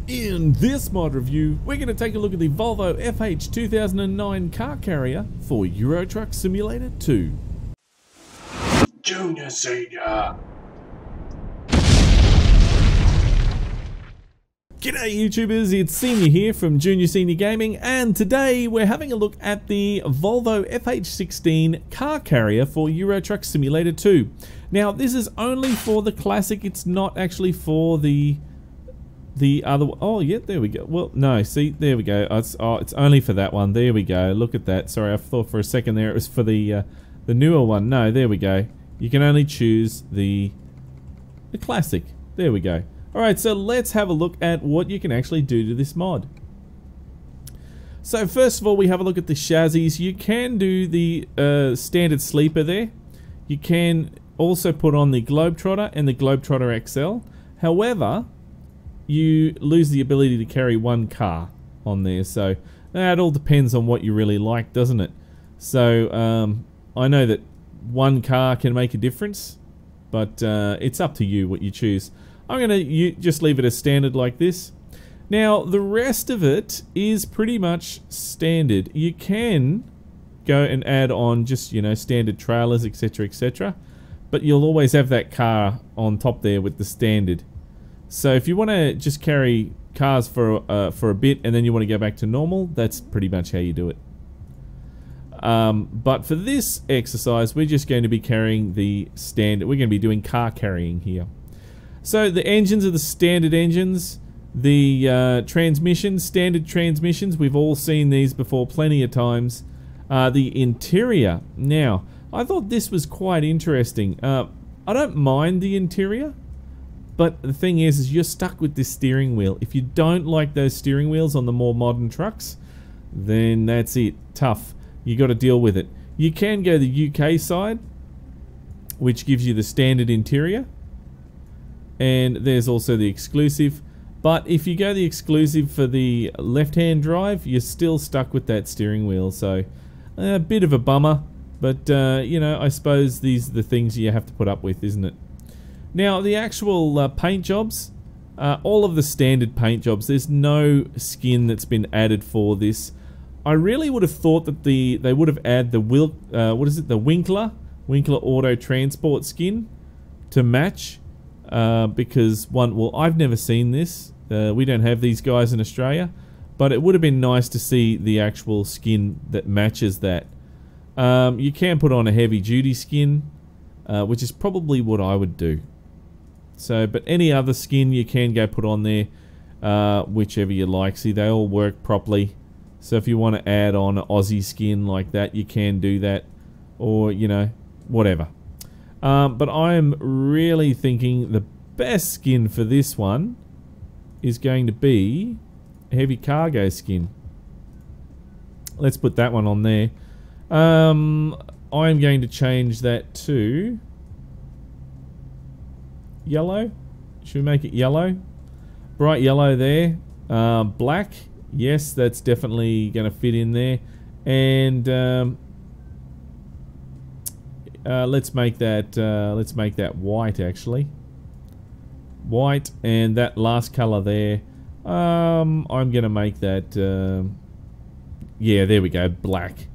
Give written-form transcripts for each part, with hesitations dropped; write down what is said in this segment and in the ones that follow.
In this mod review, we're going to take a look at the Volvo FH 2009 car carrier for Euro Truck Simulator 2. Junior Senior. G'day YouTubers, it's Senior here from Junior Senior Gaming, and today we're having a look at the Volvo FH16 car carrier for Euro Truck Simulator 2. Now this is only for the classic, it's not actually for the other. Oh yeah, there we go. Well, no, see, there we go. It's only for that one. There we go. Look at that. Sorry, I thought for a second there it was for the newer one. No, there we go. You can only choose the classic. There we go. All right, so let's have a look at what you can actually do to this mod. So first of all, we have a look at the chassis. You can do the standard sleeper there. You can also put on the Globetrotter and the Globetrotter XL. However, you lose the ability to carry one car on there, so it all depends on what you really like, doesn't it? So I know that one car can make a difference, but it's up to you what you choose. I'm gonna just leave it as standard like this. Now the rest of it is pretty much standard. You can go and add on just, you know, standard trailers, etc, etc, but you'll always have that car on top there with the standard. So if you want to just carry cars for a bit and then you want to go back to normal, that's pretty much how you do it. But for this exercise, we're just going to be carrying the standard. We're going to be doing car carrying here. So the engines are the standard engines. The transmissions, standard transmissions. We've all seen these before plenty of times. The interior. Now, I thought this was quite interesting. I don't mind the interior. But the thing is you're stuck with this steering wheel. If you don't like those steering wheels on the more modern trucks, then that's it. Tough. You got to deal with it. You can go the UK side, which gives you the standard interior. And there's also the exclusive. But if you go the exclusive for the left-hand drive, you're still stuck with that steering wheel. So a bit of a bummer. But, you know, I suppose these are the things you have to put up with, isn't it? Now the actual paint jobs, all of the standard paint jobs, there's no skin that's been added for this. I really would have thought that they would have added the Winkler Autotransporter skin to match, because well, I've never seen this. We don't have these guys in Australia, but it would have been nice to see the actual skin that matches that. You can put on a heavy duty skin, which is probably what I would do. So, but any other skin you can go put on there, whichever you like. See, they all work properly. So if you want to add on an Aussie skin like that, you can do that, or, you know, whatever. But I'm really thinking the best skin for this one is going to be a heavy cargo skin. Let's put that one on there. I'm going to change that to yellow. Should we make it yellow? Bright yellow there. Black. Yes, that's definitely going to fit in there. And let's make that white actually. White, and that last color there. I'm going to make that. Yeah, there we go. Black.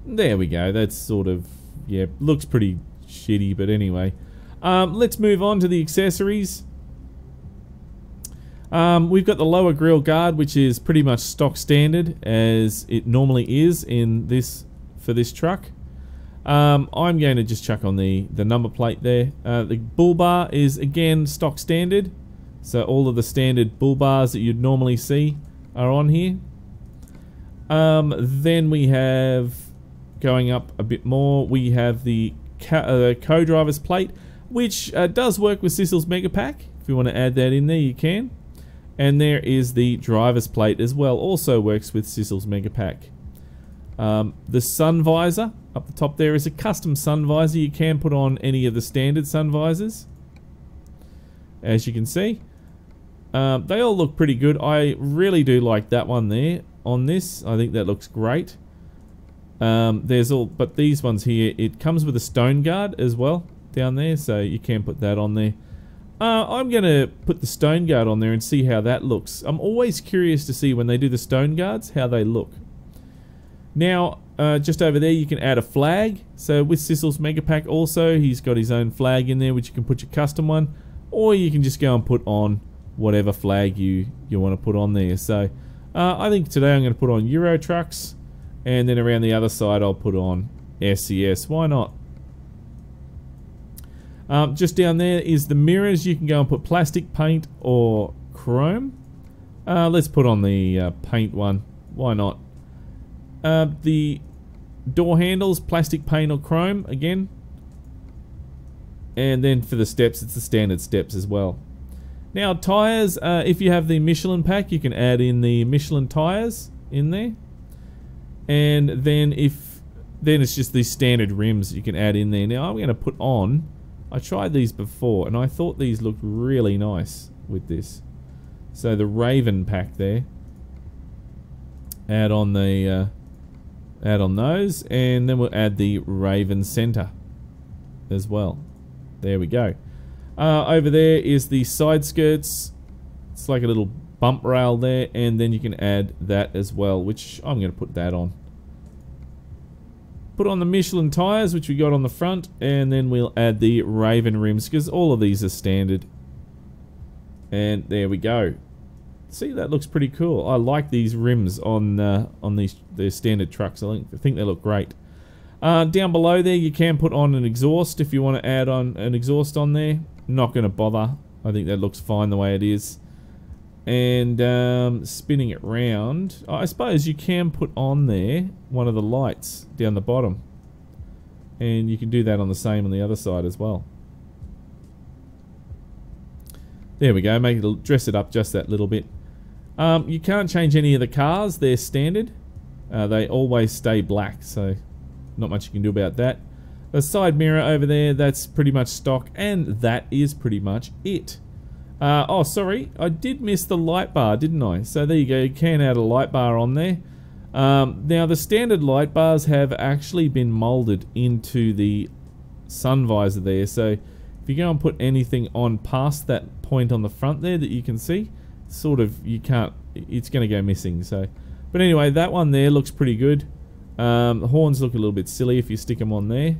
There we go. That's sort of, yeah, looks pretty shitty, but anyway. Let's move on to the accessories. We've got the lower grille guard, which is pretty much stock standard as it normally is in this for this truck. I'm going to just chuck on the number plate there. The bull bar is again stock standard, so all of the standard bull bars that you'd normally see are on here. Then we have, going up a bit more, we have the co-driver's plate, which does work with Sissel's Mega Pack. If you want to add that in there, you can. And there is the driver's plate as well, also works with Sissel's Mega Pack. The sun visor up the top there is a custom sun visor. You can put on any of the standard sun visors, as you can see. They all look pretty good. I really do like that one there on this. I think that looks great. But these ones here, it comes with a stone guard as well down there, so you can put that on there. I'm going to put the stone guard on there and see how that looks. I'm always curious to see when they do the stone guards, how they look. Now, just over there you can add a flag. So with Sissel's Mega Pack also, he's got his own flag in there which you can put your custom one. Or you can just go and put on whatever flag you want to put on there. So I think today I'm going to put on Euro trucks. And then around the other side I'll put on SCS. Why not? Just down there is the mirrors. You can go and put plastic, paint, or chrome. Let's put on the paint one. Why not? The door handles, plastic, paint, or chrome again. And then for the steps, it's the standard steps as well. Now tires, if you have the Michelin pack, you can add in the Michelin tires in there. And then then it's just these standard rims you can add in there. Now I'm going to put on, I tried these before and I thought these looked really nice with this. So the Raven pack there, add on those, and then we'll add the Raven center as well. There we go. Over there is the side skirts. It's like a little bump rail there, and then you can add that as well, which I'm going to put that on. Put on the Michelin tires, which we got on the front, and then we'll add the Raven rims, because all of these are standard. And there we go. See, that looks pretty cool. I like these rims on these standard trucks. I think they look great. Down below there, you can put on an exhaust if you want to add on an exhaust on there. Not going to bother. I think that looks fine the way it is. And spinning it round, I suppose you can put on there one of the lights down the bottom, and you can do that on the same on the other side as well. There we go. Dress it up just that little bit. You can't change any of the cars. They're standard. They always stay black, so not much you can do about that. The side mirror over there, that's pretty much stock, and that is pretty much it. Oh, sorry, I did miss the light bar, didn't I? So there you go, you can add a light bar on there. Now the standard light bars have actually been molded into the sun visor there, so if you go and put anything on past that point on the front there that you can see, sort of, you can't, it's going to go missing. So, but anyway, that one there looks pretty good. The horns look a little bit silly if you stick them on there.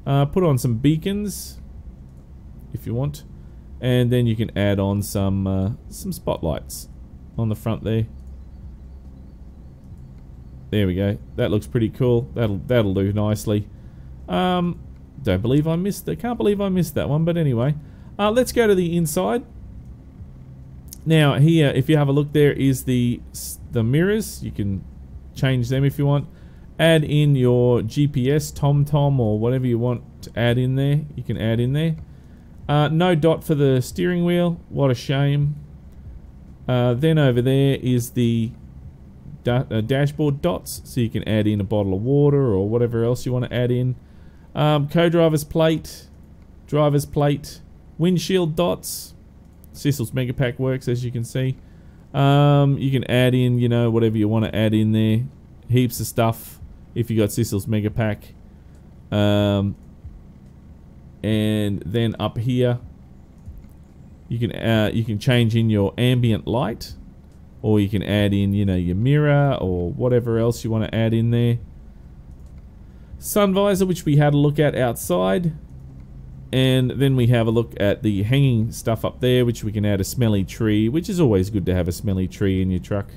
Put on some beacons if you want. And then you can add on some spotlights on the front there. There we go. That looks pretty cool. That'll do nicely. Can't believe I missed that one. But anyway, let's go to the inside. Now here, if you have a look, there is the mirrors. You can change them if you want. Add in your GPS, TomTom, or whatever you want to add in there. You can add in there. No dot for the steering wheel. What a shame. Then over there is the dashboard dots, so you can add in a bottle of water or whatever else you want to add in. Co-driver's plate, driver's plate, windshield dots. Sissel's Mega Pack works, as you can see. You can add in, you know, whatever you want to add in there. Heaps of stuff if you got Sissel's Mega Pack. And then up here you can change in your ambient light, or you can add in, you know, your mirror or whatever else you want to add in there. Sun visor, which we had a look at outside, and then we have a look at the hanging stuff up there, which we can add a smelly tree, which is always good to have a smelly tree in your truck.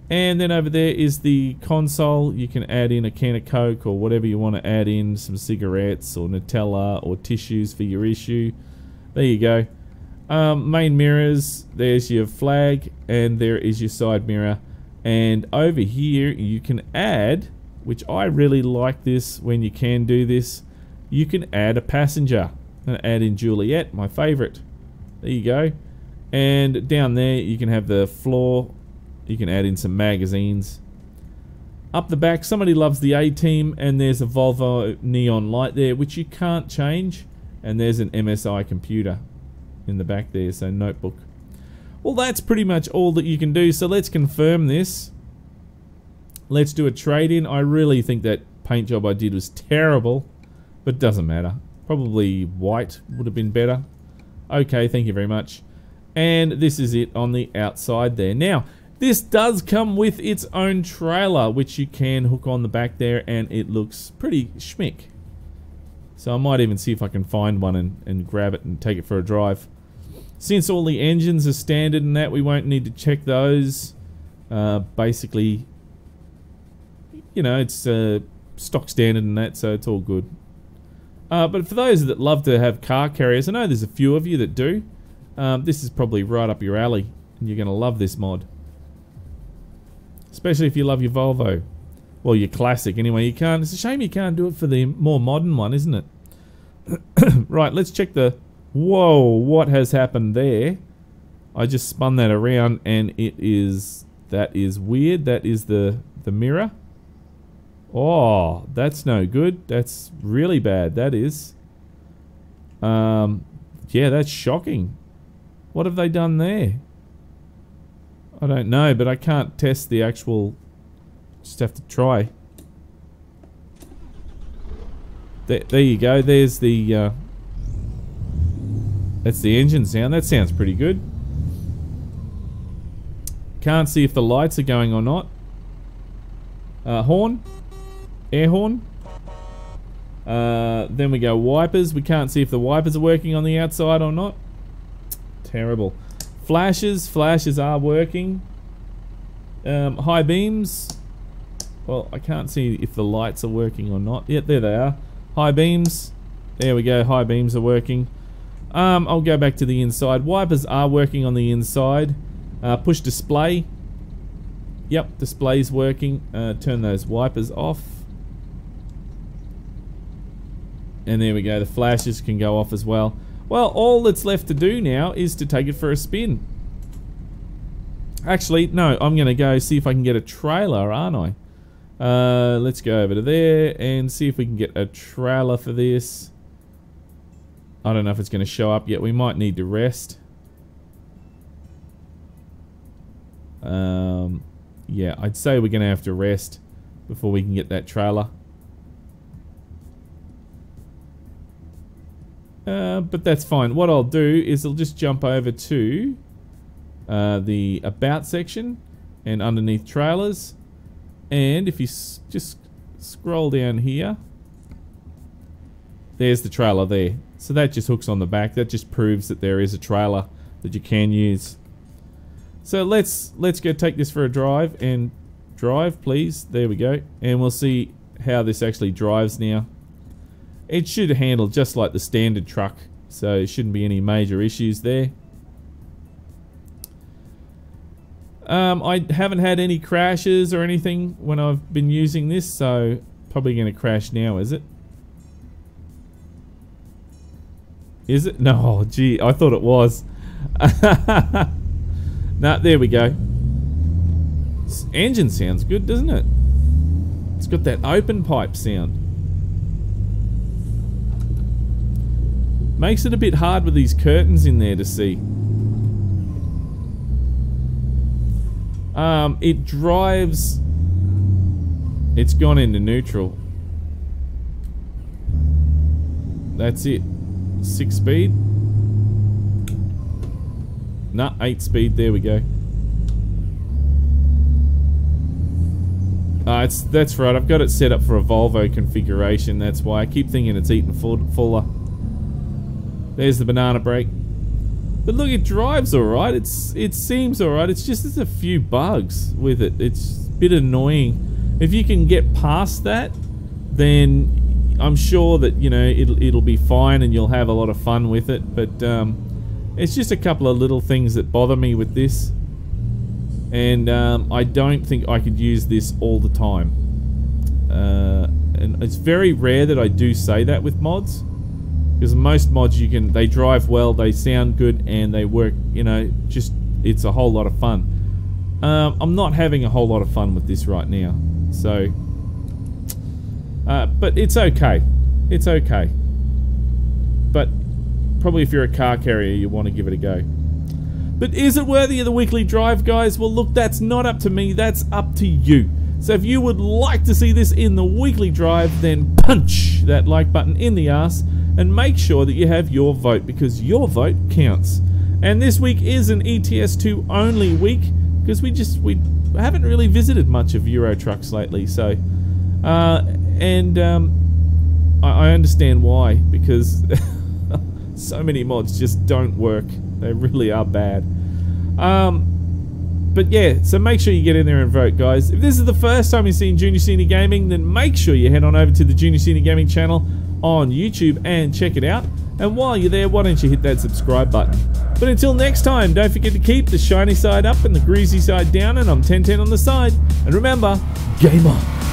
And then over there is the console. You can add in a can of Coke or whatever you want to add in, some cigarettes or Nutella or tissues for your issue. There you go. Main mirrors, there's your flag, and there is your side mirror. And over here you can add, which I really like this when you can do this, you can add a passenger. I'm going to add in Juliet, my favourite. There you go. And down there you can have the floor. You can add in some magazines. Up the back, somebody loves the A-Team, and there's a Volvo neon light there, which you can't change. And there's an MSI computer in the back there, so notebook. Well, that's pretty much all that you can do, so let's confirm this. Let's do a trade-in. I really think that paint job I did was terrible, but it doesn't matter. Probably white would have been better. Okay, thank you very much. And this is it on the outside there. Now, this does come with its own trailer, which you can hook on the back there, and it looks pretty schmick. So I might even see if I can find one and grab it and take it for a drive. Since all the engines are standard and that, we won't need to check those. Basically, you know, it's stock standard and that, so it's all good. But for those that love to have car carriers, I know there's a few of you that do. This is probably right up your alley, and you're going to love this mod. Especially if you love your Volvo. Well, your classic anyway. It's a shame you can't do it for the more modern one, isn't it? Right, let's check the... Whoa, what has happened there? I just spun that around and it is... That is weird. That is the mirror. Oh, that's no good. That's really bad. That is. Yeah, that's shocking. What have they done there? I don't know, but I can't test the actual... Just have to try. There you go. There's the... That's the engine sound. That sounds pretty good. Can't see if the lights are going or not. Horn. Air horn. Then we go wipers. We can't see if the wipers are working on the outside or not. Terrible. Flashes. Flashes are working. High beams. Well, I can't see if the lights are working or not. Yeah, there they are. High beams. There we go. High beams are working. I'll go back to the inside. Wipers are working on the inside. Push display. Yep, display's working. Turn those wipers off. And there we go. The flashes can go off as well. Well, all that's left to do now is to take it for a spin. Actually, no, I'm going to go see if I can get a trailer, aren't I? Let's go over to there and see if we can get a trailer for this. I don't know if it's going to show up yet. We might need to rest. Yeah, I'd say we're going to have to rest before we can get that trailer. But that's fine. What I'll do is I'll just jump over to the About section and underneath trailers. And if you just scroll down here, there's the trailer there. So that just hooks on the back. That just proves that there is a trailer that you can use. So let's go take this for a drive, and drive please. There we go. And we'll see how this actually drives now. It should handle just like the standard truck, so it shouldn't be any major issues there. I haven't had any crashes or anything when I've been using this, so probably going to crash now, is it? Is it? No, oh, gee, I thought it was. Nah, there we go. This engine sounds good, doesn't it? It's got that open pipe sound. Makes it a bit hard with these curtains in there to see. It drives... It's gone into neutral. That's it. 6 speed. Nah, 8 speed. There we go. That's right. I've got it set up for a Volvo configuration. That's why I keep thinking it's eating fuller. There's the banana brake. But look, it drives alright. It seems alright. It's just there's a few bugs with it. It's a bit annoying. If you can get past that, then I'm sure that, you know, it'll be fine and you'll have a lot of fun with it. But it's just a couple of little things that bother me with this. And I don't think I could use this all the time. And it's very rare that I do say that with mods. Because most mods they drive well, they sound good, and they work, you know, just, it's a whole lot of fun. I'm not having a whole lot of fun with this right now, so, but it's okay. It's okay. But probably if you're a car carrier, you want to give it a go. But is it worthy of the weekly drive, guys? Well, look, that's not up to me, that's up to you. So if you would like to see this in the weekly drive, then punch that like button in the arse. and make sure that you have your vote, because your vote counts. And this week is an ETS2 only week, because we haven't really visited much of Euro trucks lately. So I understand why, because so many mods just don't work. They really are bad. But yeah, so make sure you get in there and vote, guys. If this is the first time you've seen Junior Senior Gaming, then make sure you head on over to the Junior Senior Gaming channel on YouTube and check it out. And while you're there, why don't you hit that subscribe button? But until next time, don't forget to keep the shiny side up and the greasy side down, and I'm 1010 on the side. And remember, game on!